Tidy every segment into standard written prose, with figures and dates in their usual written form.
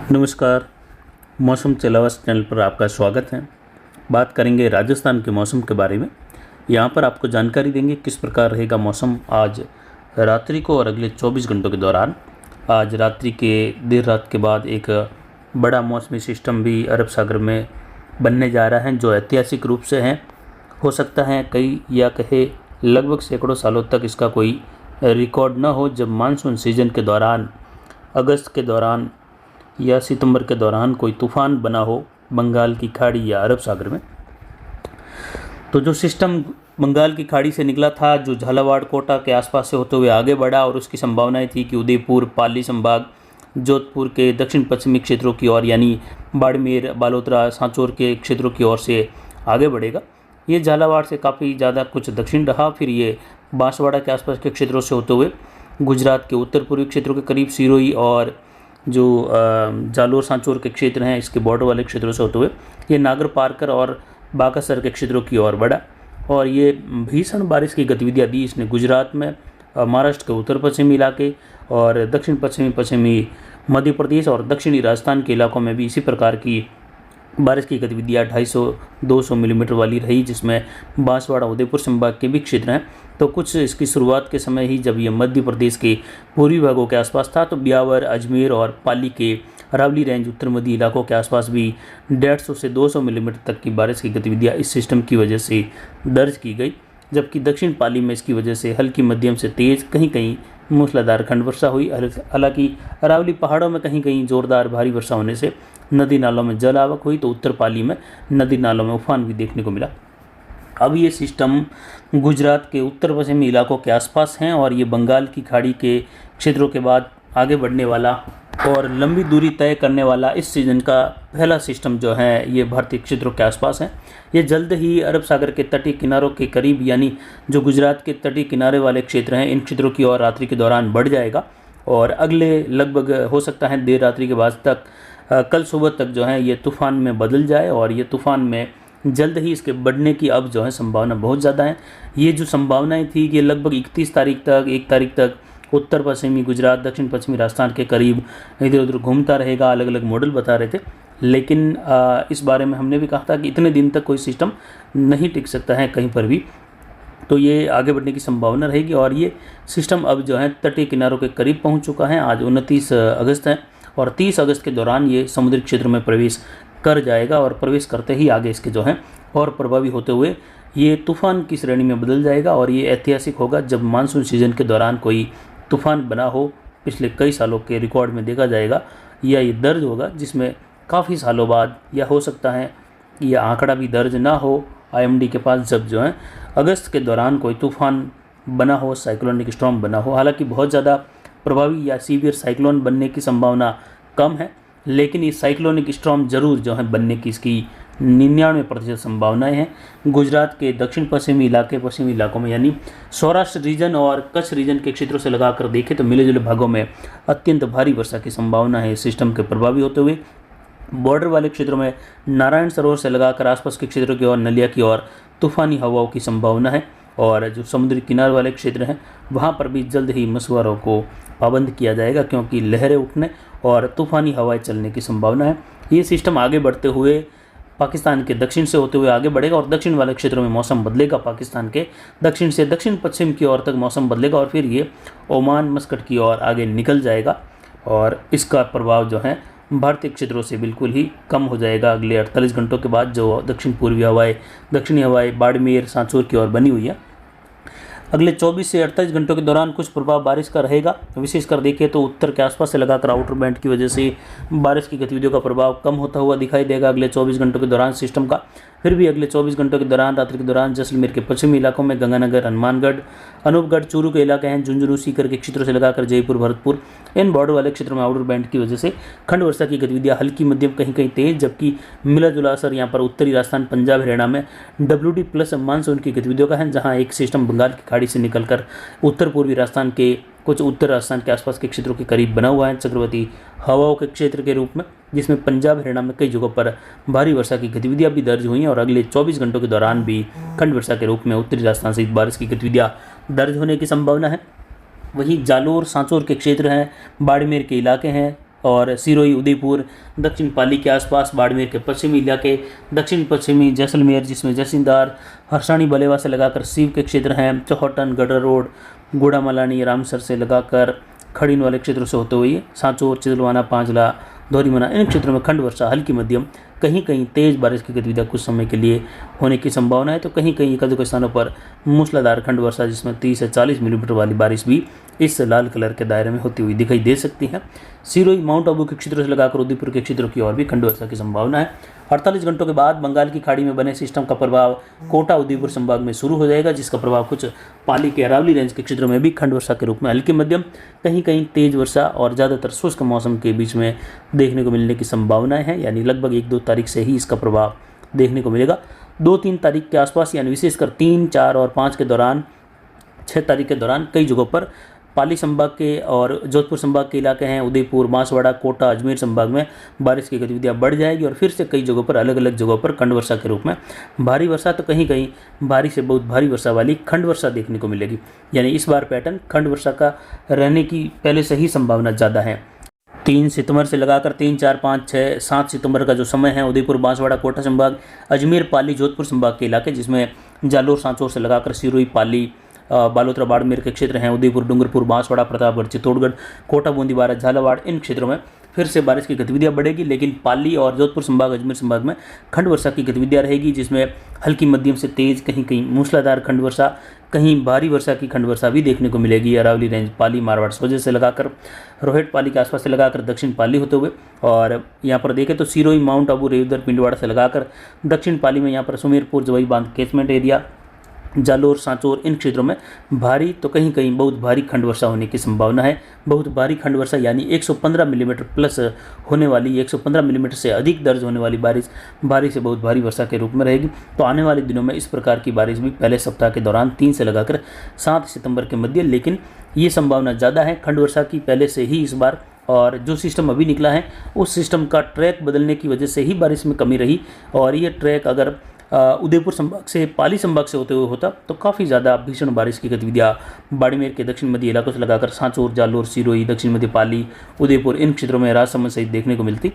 नमस्कार। मौसम चलावस चैनल पर आपका स्वागत है। बात करेंगे राजस्थान के मौसम के बारे में। यहाँ पर आपको जानकारी देंगे किस प्रकार रहेगा मौसम आज रात्रि को और अगले 24 घंटों के दौरान। आज रात्रि के देर रात के बाद एक बड़ा मौसमी सिस्टम भी अरब सागर में बनने जा रहा है, जो ऐतिहासिक रूप से है। हो सकता है कई या कहे लगभग सैकड़ों सालों तक इसका कोई रिकॉर्ड न हो, जब मानसून सीजन के दौरान अगस्त के दौरान या सितंबर के दौरान कोई तूफान बना हो बंगाल की खाड़ी या अरब सागर में। तो जो सिस्टम बंगाल की खाड़ी से निकला था, जो झालावाड़ कोटा के आसपास से होते हुए आगे बढ़ा और उसकी संभावनाएं थी कि उदयपुर, पाली संभाग, जोधपुर के दक्षिण पश्चिमी क्षेत्रों की ओर यानी बाड़मेर, बालोतरा, सांचौर के क्षेत्रों की ओर से आगे बढ़ेगा। ये झालावाड़ से काफ़ी ज़्यादा कुछ दक्षिण रहा, फिर ये बांसवाड़ा के आसपास के क्षेत्रों से होते हुए गुजरात के उत्तर पूर्वी क्षेत्रों के करीब सिरोही और जो जालोर सांचौर के क्षेत्र हैं, इसके बॉर्डर वाले क्षेत्रों से होते हुए ये नागर पारकर और बाकासर के क्षेत्रों की ओर बढ़ा और ये भीषण बारिश की गतिविधियां दी इसने गुजरात में, महाराष्ट्र के उत्तर पश्चिमी इलाके और दक्षिण पश्चिमी मध्य प्रदेश और दक्षिणी राजस्थान के इलाकों में भी इसी प्रकार की बारिश की गतिविधियाँ 250-200 मिलीमीटर वाली रही, जिसमें बांसवाड़ा, उदयपुर संभाग के भी क्षेत्र हैं। तो कुछ इसकी शुरुआत के समय ही जब ये मध्य प्रदेश के पूर्वी भागों के आसपास था, तो ब्यावर, अजमेर और पाली के अरावली रेंज उत्तर मध्य इलाकों के आसपास भी 150 से 200 मिलीमीटर तक की बारिश की गतिविधियाँ इस सिस्टम की वजह से दर्ज की गई। जबकि दक्षिण पाली में इसकी वजह से हल्की मध्यम से तेज़, कहीं कहीं मूसलाधार खंड वर्षा हुई। हालांकि अरावली पहाड़ों में कहीं कहीं जोरदार भारी वर्षा होने से नदी नालों में जल आवक हुई, तो उत्तर पाली में नदी नालों में उफान भी देखने को मिला। अब ये सिस्टम गुजरात के उत्तर पश्चिमी इलाकों के आसपास हैं और ये बंगाल की खाड़ी के क्षेत्रों के बाद आगे बढ़ने वाला और लंबी दूरी तय करने वाला इस सीजन का पहला सिस्टम जो है ये भारतीय क्षेत्रों के आसपास है। ये जल्द ही अरब सागर के तटीय किनारों के करीब यानी जो गुजरात के तटीय किनारे वाले क्षेत्र हैं, इन क्षेत्रों की ओर रात्रि के दौरान बढ़ जाएगा और अगले लगभग हो सकता है देर रात्रि के बाद तक कल सुबह तक जो है ये तूफ़ान में बदल जाए और ये तूफ़ान में जल्द ही इसके बढ़ने की अब जो है संभावना बहुत ज़्यादा है। ये जो संभावनाएं थी कि लगभग 31 तारीख तक, 1 तारीख तक उत्तर पश्चिमी गुजरात, दक्षिण पश्चिमी राजस्थान के करीब इधर उधर घूमता रहेगा, अलग अलग मॉडल बता रहे थे। लेकिन इस बारे में हमने भी कहा था कि इतने दिन तक कोई सिस्टम नहीं टिक सकता है कहीं पर भी, तो ये आगे बढ़ने की संभावना रहेगी। और ये सिस्टम अब जो है तटीय किनारों के करीब पहुंच चुका है। आज 29 अगस्त है और 30 अगस्त के दौरान ये समुद्री क्षेत्र में प्रवेश कर जाएगा और प्रवेश करते ही आगे इसके जो है और प्रभावी होते हुए ये तूफ़ान की श्रेणी में बदल जाएगा। और ये ऐतिहासिक होगा जब मानसून सीजन के दौरान कोई तूफ़ान बना हो, पिछले कई सालों के रिकॉर्ड में देखा जाएगा या ये दर्ज होगा, जिसमें काफ़ी सालों बाद, या हो सकता है यह आंकड़ा भी दर्ज ना हो IMD के पास, जब जो है अगस्त के दौरान कोई तूफ़ान बना हो, साइक्लोनिक स्टॉर्म बना हो। हालांकि बहुत ज़्यादा प्रभावी या सीवियर साइक्लोन बनने की संभावना कम है, लेकिन ये साइक्लोनिक स्टॉर्म जरूर जो है बनने की इसकी 99% संभावनाएं हैं। गुजरात के दक्षिण पश्चिमी इलाकों में यानी सौराष्ट्र रीजन और कच्छ रीजन के क्षेत्रों से लगाकर देखें तो मिले जुले भागों में अत्यंत भारी वर्षा की संभावना है सिस्टम के प्रभावी होते हुए। बॉर्डर वाले क्षेत्रों में नारायण सरोवर से लगाकर आसपास के क्षेत्रों की ओर, नलिया की ओर तूफ़ानी हवाओं की संभावना है और जो समुद्री किनारे वाले क्षेत्र हैं वहाँ पर भी जल्द ही मछुआरों को पाबंद किया जाएगा, क्योंकि लहरें उठने और तूफ़ानी हवाएं चलने की संभावना है। ये सिस्टम आगे बढ़ते हुए पाकिस्तान के दक्षिण से होते हुए आगे बढ़ेगा और दक्षिण वाले क्षेत्रों में मौसम बदलेगा। पाकिस्तान के दक्षिण से दक्षिण पश्चिम की ओर तक मौसम बदलेगा और फिर ये ओमान, मस्कट की ओर आगे निकल जाएगा और इसका प्रभाव जो है भारतीय क्षेत्रों से बिल्कुल ही कम हो जाएगा अगले 48 घंटों के बाद। जो दक्षिण पूर्वी हवाएं, दक्षिणी हवाएं बाड़मेर, सांचौर की ओर बनी हुई है, अगले 24 से 48 घंटों के दौरान कुछ प्रभाव बारिश का रहेगा। विशेषकर देखें तो उत्तर के आसपास से लगाकर आउटर बैंड की वजह से बारिश की गतिविधियों का प्रभाव कम होता हुआ दिखाई देगा अगले 24 घंटों के दौरान सिस्टम का। फिर भी अगले 24 घंटों के दौरान रात्रि के दौरान जैसलमेर के पश्चिमी इलाकों में गंगानगर, हनुमानगढ़, अनूपगढ़, चूरू के इलाके हैं, झुंझुनू, सीकर के क्षेत्रों से लगाकर जयपुर, भरतपुर, इन बॉर्डर वाले क्षेत्रों में आउटर बैंड की वजह से खंड वर्षा की गतिविधियां हल्की मध्यम कहीं कहीं तेज, जबकि मिला जुला असर यहाँ पर उत्तरी राजस्थान, पंजाब, हरियाणा में WD प्लस मानसून की गतिविधियों का है, जहाँ एक सिस्टम बंगाल की खाड़ी से निकलकर उत्तर पूर्वी राजस्थान के कुछ उत्तर राजस्थान के आसपास के क्षेत्रों के करीब बना हुआ है चक्रवाती हवाओं के क्षेत्र के रूप में, जिसमें पंजाब, हरियाणा में कई जगहों पर भारी वर्षा की गतिविधियां भी दर्ज हुई हैं और अगले 24 घंटों के दौरान भी खंड वर्षा के रूप में उत्तरी राजस्थान सहित बारिश की गतिविधियां दर्ज होने की संभावना है। वहीं जालोर, सांचौर के क्षेत्र हैं, बाड़मेर के इलाके हैं, और सिरोही, उदयपुर, दक्षिण पाली के आसपास, बाड़मेर के पश्चिमी इलाके, दक्षिण पश्चिमी जैसलमेर जिसमें जैसिंदार, हरसाणी, बलेवा से लगाकर सीव के क्षेत्र हैं, चौहटन, गडर रोड, गोड़ा मलानी, रामसर से लगाकर खड़ीन वाले क्षेत्रों से होते हुए सांचौर, चिदलवाना, पांचला, धौरीमना, इन क्षेत्रों में खंड वर्षा हल्की मध्यम, कहीं कहीं तेज बारिश की गतिविधियां कुछ समय के लिए होने की संभावना है। तो कहीं कहीं एक स्थानों पर मूसलाधार खंड वर्षा जिसमें 30 से 40 मिलीमीटर वाली बारिश भी इस लाल कलर के दायरे में होती हुई दिखाई दे सकती है। सिरोही, माउंट आबू के क्षेत्रों से लगाकर उदयपुर के क्षेत्रों की ओर भी खंड वर्षा की संभावना है। 48 घंटों के बाद बंगाल की खाड़ी में बने सिस्टम का प्रभाव कोटा, उदयपुर संभाग में शुरू हो जाएगा, जिसका प्रभाव कुछ पाली के अरावली रेंज के क्षेत्रों में भी खंड वर्षा के रूप में हल्की मध्यम, कहीं कहीं तेज वर्षा और ज़्यादातर शुष्क मौसम के बीच में देखने को मिलने की संभावनाएं हैं। यानी लगभग 1-2 तारीख से ही इसका प्रभाव देखने को मिलेगा। 2-3 तारीख के आसपास यानी विशेषकर 3, 4 और 5 के दौरान, 6 तारीख के दौरान कई जगहों पर पाली संभाग के और जोधपुर संभाग के इलाके हैं, उदयपुर, बांसवाड़ा, कोटा, अजमेर संभाग में बारिश की गतिविधियां बढ़ जाएगी और फिर से कई जगहों पर अलग अलग जगहों पर खंड वर्षा के रूप में भारी वर्षा, तो कहीं कहीं भारी से बहुत भारी वर्षा वाली खंड वर्षा देखने को मिलेगी। यानी इस बार पैटर्न खंड वर्षा का रहने की पहले से ही संभावना ज़्यादा है। 3 सितंबर से लगाकर 3, 4, 5, 6, 7 सितंबर का जो समय है, उदयपुर, बांसवाड़ा, कोटा संभाग, अजमेर, पाली, जोधपुर संभाग के इलाके जिसमें जालोर, सांचौर से लगाकर सिरोही, पाली, बालोतरा, बाड़मेर के क्षेत्र हैं, उदयपुर, डूंगरपुर, बांसवाड़ा, प्रतापगढ़, चित्तौड़गढ़, कोटा, बूंदी, बारात, झालावाड़, इन क्षेत्रों में फिर से बारिश की गतिविधियां बढ़ेगी। लेकिन पाली और जोधपुर संभाग, अजमेर संभाग में खंड वर्षा की गतिविधियां रहेगी, जिसमें हल्की मध्यम से तेज, कहीं कहीं मूसलाधार खंड वर्षा, कहीं भारी वर्षा की खंड वर्षा भी देखने को मिलेगी। अरावली रेंज, पाली, मारवाड़, सोजे से लगाकर रोहित, पाली के आसपास से लगाकर दक्षिण पाली होते हुए, और यहाँ पर देखें तो सिरोही, माउंट आबू, रेवदर, पिंडवाड़ा से लगाकर दक्षिण पाली में यहाँ पर सुमेरपुर, जवाई बांध कैचमेंट एरिया, जालोर, सांचौर, इन क्षेत्रों में भारी तो कहीं कहीं बहुत भारी खंड वर्षा होने की संभावना है। बहुत भारी खंड वर्षा यानी 115 मिलीमीटर प्लस होने वाली, 115 मिलीमीटर से अधिक दर्ज होने वाली बारिश भारी से बहुत भारी वर्षा के रूप में रहेगी। तो आने वाले दिनों में इस प्रकार की बारिश भी पहले सप्ताह के दौरान 3 से लगाकर 7 सितंबर के मध्य, लेकिन ये संभावना ज़्यादा है खंड वर्षा की पहले से ही इस बार। और जो सिस्टम अभी निकला है उस सिस्टम का ट्रैक बदलने की वजह से ही बारिश में कमी रही, और ये ट्रैक अगर उदयपुर संभाग से, पाली संभाग से होते हुए होता तो काफ़ी ज़्यादा भीषण बारिश की गतिविधियाँ बाड़मेर के दक्षिण मध्य इलाकों से लगाकर सांचौर, जालोर, सिरोही, दक्षिण मध्य पाली, उदयपुर, इन क्षेत्रों में राजसमंद सहित देखने को मिलती।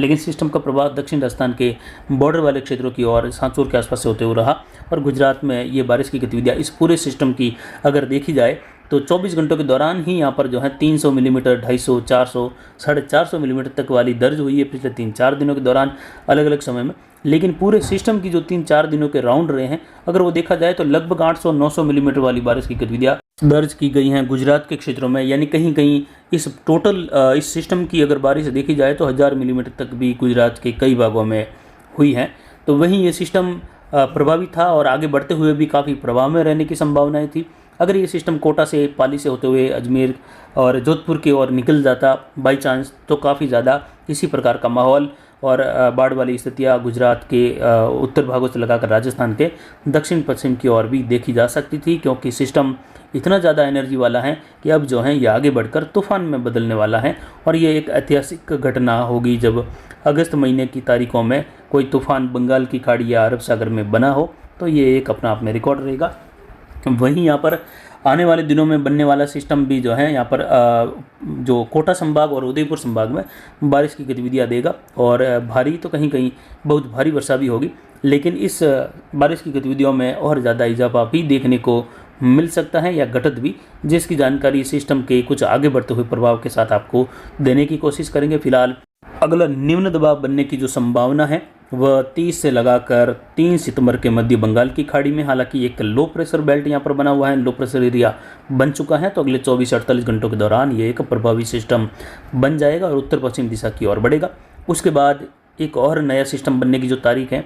लेकिन सिस्टम का प्रभाव दक्षिण राजस्थान के बॉर्डर वाले क्षेत्रों की ओर सांचौर के आसपास से होते हुए रहा, और गुजरात में ये बारिश की गतिविधियाँ इस पूरे सिस्टम की अगर देखी जाए तो 24 घंटों के दौरान ही यहाँ पर जो है 300 मिलीमीटर, 250, 400, 450 मिलीमीटर तक वाली दर्ज हुई है पिछले 3-4 दिनों के दौरान अलग अलग समय में। लेकिन पूरे सिस्टम की जो 3-4 दिनों के राउंड रहे हैं, अगर वो देखा जाए तो लगभग 800-900 मिलीमीटर वाली बारिश की गतिविधियाँ दर्ज की गई हैं गुजरात के क्षेत्रों में। यानी कहीं कहीं इस टोटल इस सिस्टम की अगर बारिश देखी जाए तो 1000 मिलीमीटर तक भी गुजरात के कई भागों में हुई है। तो वहीं ये सिस्टम प्रभावी था और आगे बढ़ते हुए भी काफ़ी प्रभाव में रहने की संभावनाएं थी। अगर ये सिस्टम कोटा से, पाली से होते हुए अजमेर और जोधपुर की ओर निकल जाता बाई चांस, तो काफ़ी ज़्यादा इसी प्रकार का माहौल और बाढ़ वाली स्थितियाँ गुजरात के उत्तर भागों से लगाकर राजस्थान के दक्षिण पश्चिम की ओर भी देखी जा सकती थी, क्योंकि सिस्टम इतना ज़्यादा एनर्जी वाला है कि अब जो है ये आगे बढ़कर तूफान में बदलने वाला है। और ये एक ऐतिहासिक घटना होगी जब अगस्त महीने की तारीखों में कोई तूफान बंगाल की खाड़ी या अरब सागर में बना हो, तो ये एक अपना आप में रिकॉर्ड रहेगा। वहीं यहाँ पर आने वाले दिनों में बनने वाला सिस्टम भी जो है यहाँ पर जो कोटा संभाग और उदयपुर संभाग में बारिश की गतिविधियाँ देगा, और भारी तो कहीं कहीं बहुत भारी वर्षा भी होगी। लेकिन इस बारिश की गतिविधियों में और ज़्यादा इजाफा भी देखने को मिल सकता है या घटत भी, जिसकी जानकारी सिस्टम के कुछ आगे बढ़ते हुए प्रभाव के साथ आपको देने की कोशिश करेंगे। फिलहाल अगला निम्न दबाव बनने की जो संभावना है वह 30 से लगाकर 3 सितंबर के मध्य बंगाल की खाड़ी में। हालांकि एक लो प्रेशर बेल्ट यहाँ पर बना हुआ है, लो प्रेशर एरिया बन चुका है, तो अगले 24-48 घंटों के दौरान ये एक प्रभावी सिस्टम बन जाएगा और उत्तर पश्चिम दिशा की ओर बढ़ेगा। उसके बाद एक और नया सिस्टम बनने की जो तारीख है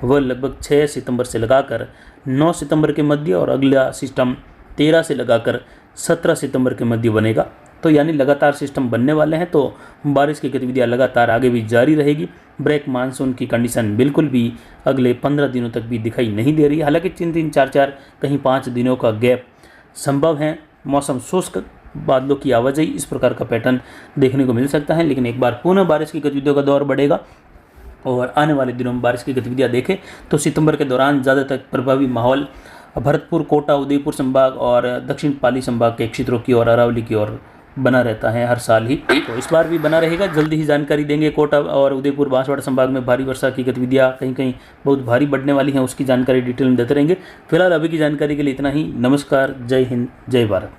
वह लगभग 6 सितंबर से लगाकर 9 सितंबर के मध्य, और अगला सिस्टम 13 से लगाकर 17 सितंबर के मध्य बनेगा। तो यानी लगातार सिस्टम बनने वाले हैं, तो बारिश की गतिविधियाँ लगातार आगे भी जारी रहेगी। ब्रेक मानसून की कंडीशन बिल्कुल भी अगले 15 दिनों तक भी दिखाई नहीं दे रही है। हालांकि 3-3, 4-4, कहीं 5 दिनों का गैप संभव है। मौसम शुष्क, बादलों की आवाजाही, इस प्रकार का पैटर्न देखने को मिल सकता है। लेकिन एक बार पुनः बारिश की गतिविधियों का दौर बढ़ेगा और आने वाले दिनों में बारिश की गतिविधियाँ देखें तो सितंबर के दौरान ज़्यादातर प्रभावी माहौल भरतपुर, कोटा, उदयपुर संभाग और दक्षिण पाली संभाग के क्षेत्रों की ओर, अरावली की ओर बना रहता है हर साल ही, तो इस बार भी बना रहेगा। जल्दी ही जानकारी देंगे। कोटा और उदयपुर बांसवाड़ा संभाग में भारी वर्षा की गतिविधियाँ कहीं कहीं बहुत भारी बढ़ने वाली हैं, उसकी जानकारी डिटेल में देते रहेंगे। फिलहाल अभी की जानकारी के लिए इतना ही। नमस्कार, जय हिंद, जय भारत।